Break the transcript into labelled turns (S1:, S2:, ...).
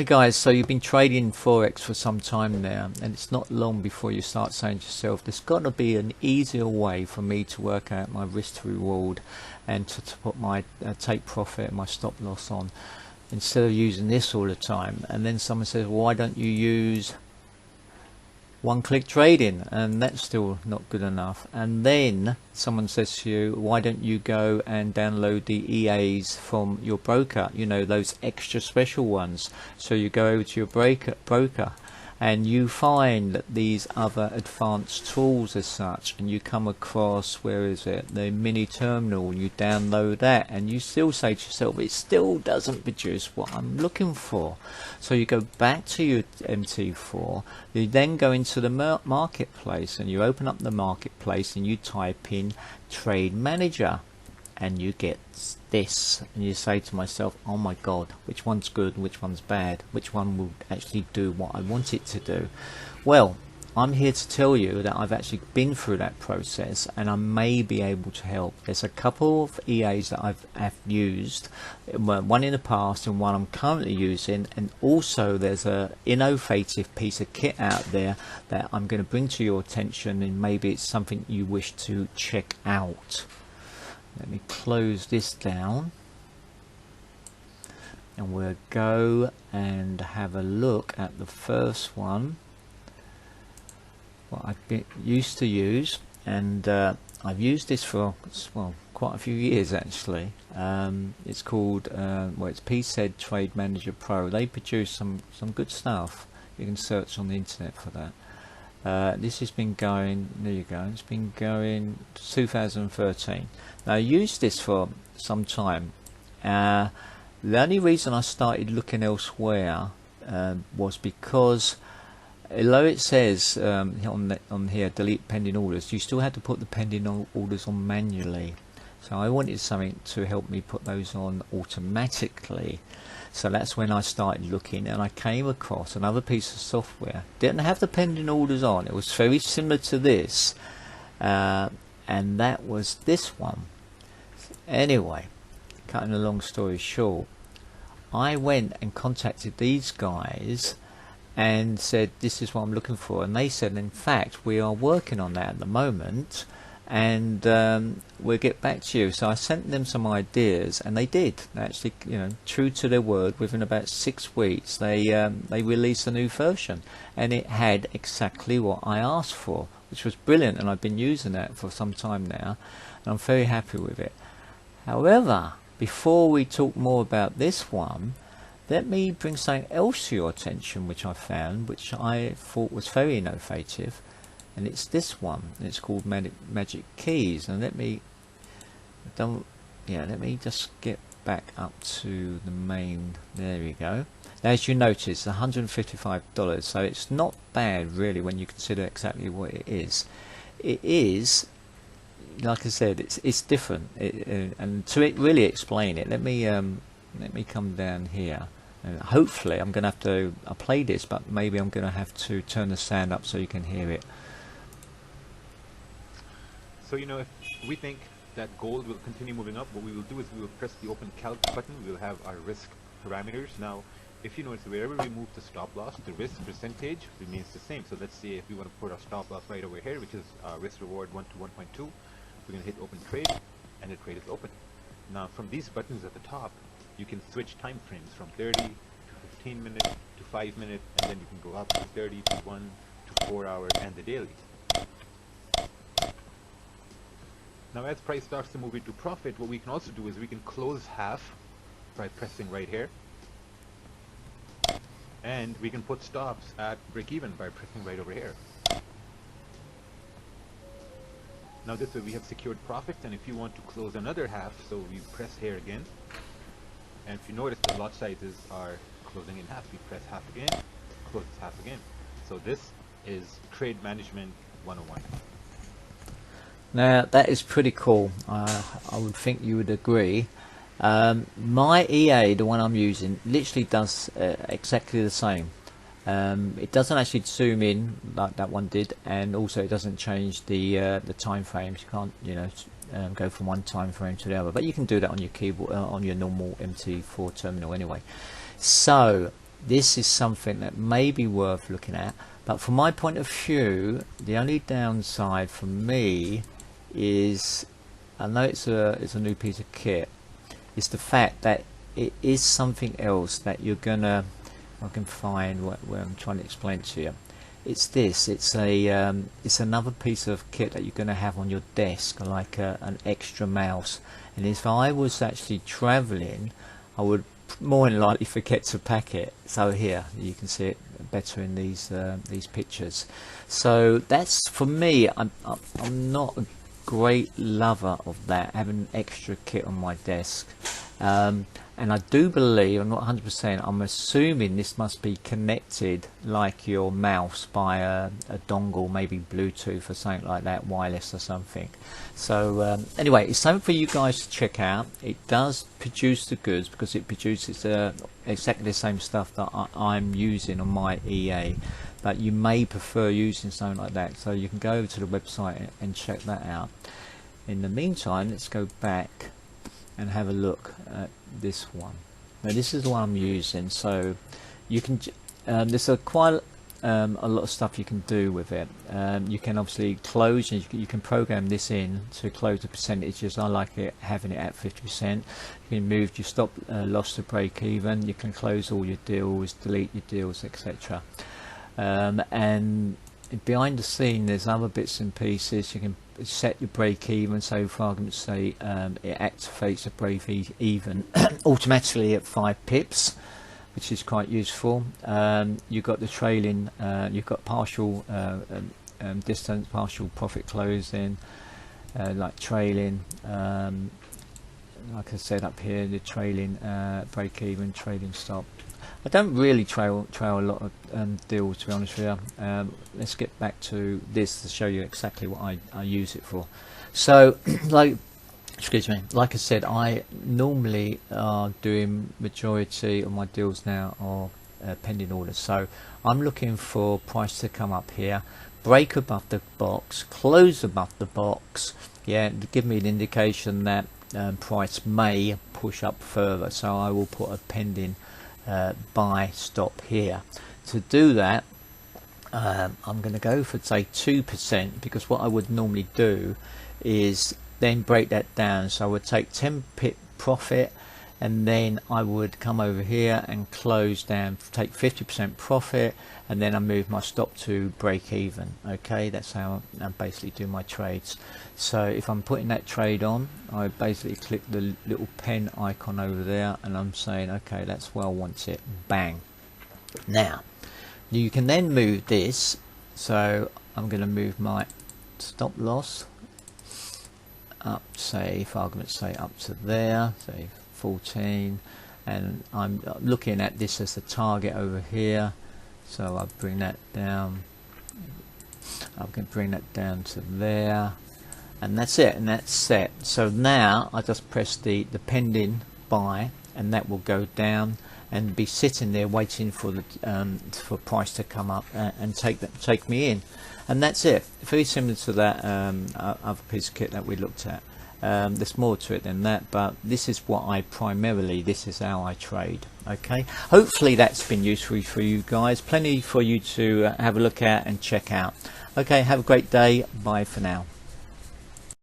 S1: guys, so you've been trading Forex for some time now, and it's not long before you start saying to yourself, there's got to be an easier way for me to work out my risk to reward and to put my take profit and my stop loss on, instead of using this all the time. And then someone says, well, why don't you use one-click trading? And that's still not good enough. And then someone says to you, why don't you go and download the EAs from your broker, you know, those extra special ones. So you go over to your broker and you find these other advanced tools as such, and you come across, where is it, the mini terminal, you download that, and you still say to yourself, it still doesn't produce what I'm looking for. So you go back to your MT4, you then go into the marketplace, and you open up the marketplace and you type in Trade Manager, and you get this, and you say to myself, oh my god, which one's good, which one's bad, which one will actually do what I want it to do? Well, I'm here to tell you that I've actually been through that process, and I may be able to help. There's a couple of EAs that I've used, one in the past and one I'm currently using, and also there's a innovative piece of kit out there that I'm going to bring to your attention, and maybe it's something you wish to check out. Let me close this down, and we'll go and have a look at the first one, what I've been used to use, and I've used this for, well, quite a few years actually. It's called well, it's Forex Trade Manager Pro. They produce some good stuff. You can search on the internet for that. This has been going, there you go, it's been going 2013. Now I used this for some time. The only reason I started looking elsewhere was because, although it says on here delete pending orders, you still had to put the pending orders on manually. So I wanted something to help me put those on automatically. So that's when I started looking, and I came across another piece of software. Didn't have the pending orders on. It was very similar to this, and that was this one. Anyway, cutting a long story short, I went and contacted these guys and said, this is what I'm looking for, and they said, in fact, we are working on that at the moment, and we'll get back to you. So I sent them some ideas, and they did actually, you know, true to their word. Within about 6 weeks, they released a new version, and it had exactly what I asked for, which was brilliant. And I've been using that for some time now, and I'm very happy with it. However, before we talk more about this one, let me bring something else to your attention, which I found, which I thought was very innovative. And it's this one. It's called Magic Keys. And let me just get back up to the main. There we go. Now, as you notice, $155. So it's not bad really when you consider exactly what it is. It is, like I said, it's different. And to really explain it, let me come down here. And hopefully, I'm going to have to. I play this, but maybe I'm going to have to turn the sound up so you can hear it.
S2: So, you know, if we think that gold will continue moving up, what we will do is we will press the open calc button. We will have our risk parameters. Now, if you notice, wherever we move the stop loss, the risk percentage remains the same. So let's say if we want to put our stop loss right over here, which is risk reward 1 to 1.2, we're going to hit open trade, and the trade is open. Now, from these buttons at the top, you can switch time frames from 30 to 15 minutes to 5 minutes, and then you can go up to 30 to 1 to 4 hours and the daily. Now, as price starts to move into profit, what we can also do is we can close half by pressing right here, and we can put stops at break even by pressing right over here. Now this way we have secured profits, and if you want to close another half, so we press here again, and if you notice the lot sizes are closing in half, we press half again, closes half again. So this is Trade Management 101.
S1: Now that is pretty cool. I would think you would agree. My EA, the one I'm using, literally does exactly the same. It doesn't actually zoom in like that one did, and also it doesn't change the time frames. You can't, you know, go from one time frame to the other, but you can do that on your keyboard, on your normal MT4 terminal anyway. So this is something that may be worth looking at. But from my point of view, the only downside for me is, I know it's a new piece of kit, is the fact that it is something else that you're gonna, I can find where I'm trying to explain to you. It's this, it's another piece of kit that you're going to have on your desk, like an extra mouse. And if I was actually traveling, I would more than likely forget to pack it. So here you can see it better in these pictures. So that's, for me, I'm not a great lover of that, having an extra kit on my desk. And I do believe, I'm not 100%, I'm assuming this must be connected like your mouse by a dongle, maybe Bluetooth or something like that, wireless or something. So anyway, it's something for you guys to check out. It does produce the goods because it produces exactly the same stuff that I'm using on my EA, but you may prefer using something like that, so you can go over to the website and check that out. In the meantime, let's go back and have a look at this one. Now this is the one I'm using, so you can there's quite a lot of stuff you can do with it. You can obviously close, and you can program this in to close the percentages. I like it having it at 50%. You can move your stop loss to break even. You can close all your deals, delete your deals, etc. And behind the scene there's other bits and pieces. You can set your break even, so for argument's sake it activates a break even automatically at 5 pips, which is quite useful. You've got the trailing, you've got partial distance, partial profit closing, like trailing, like I said up here, the trailing break even, trailing stop. I don't really trail a lot of deals, to be honest with you. Let's get back to this to show you exactly what I use it for. So, excuse me, like I said, I normally are doing majority of my deals now are pending orders. So I'm looking for price to come up here, break above the box, close above the box, yeah, to give me an indication that price may push up further. So I will put a pending buy stop here. To do that, I'm going to go for, say, 2%, because what I would normally do is then break that down. So I would take 10 pip profit, and then I would come over here and close down, take 50% profit, and then I move my stop to break even. Okay, that's how I basically do my trades. So if I'm putting that trade on, I basically click the little pen icon over there, and I'm saying, okay, that's where I want it. Bang. Now you can then move this, so I'm going to move my stop loss up, say, for argument's sake, up to there, say 14, and I'm looking at this as the target over here. So I'll bring that down, I can bring that down to there, and that's it, and that's set. So now I just press the pending buy, and that will go down and be sitting there waiting for the for price to come up and take me in, and that's it. Very similar to that other piece of kit that we looked at. There's more to it than that, but this is what I primarily, this is how I trade. Okay, hopefully that's been useful for you guys. Plenty for you to have a look at and check out. Okay, have a great day. Bye for now.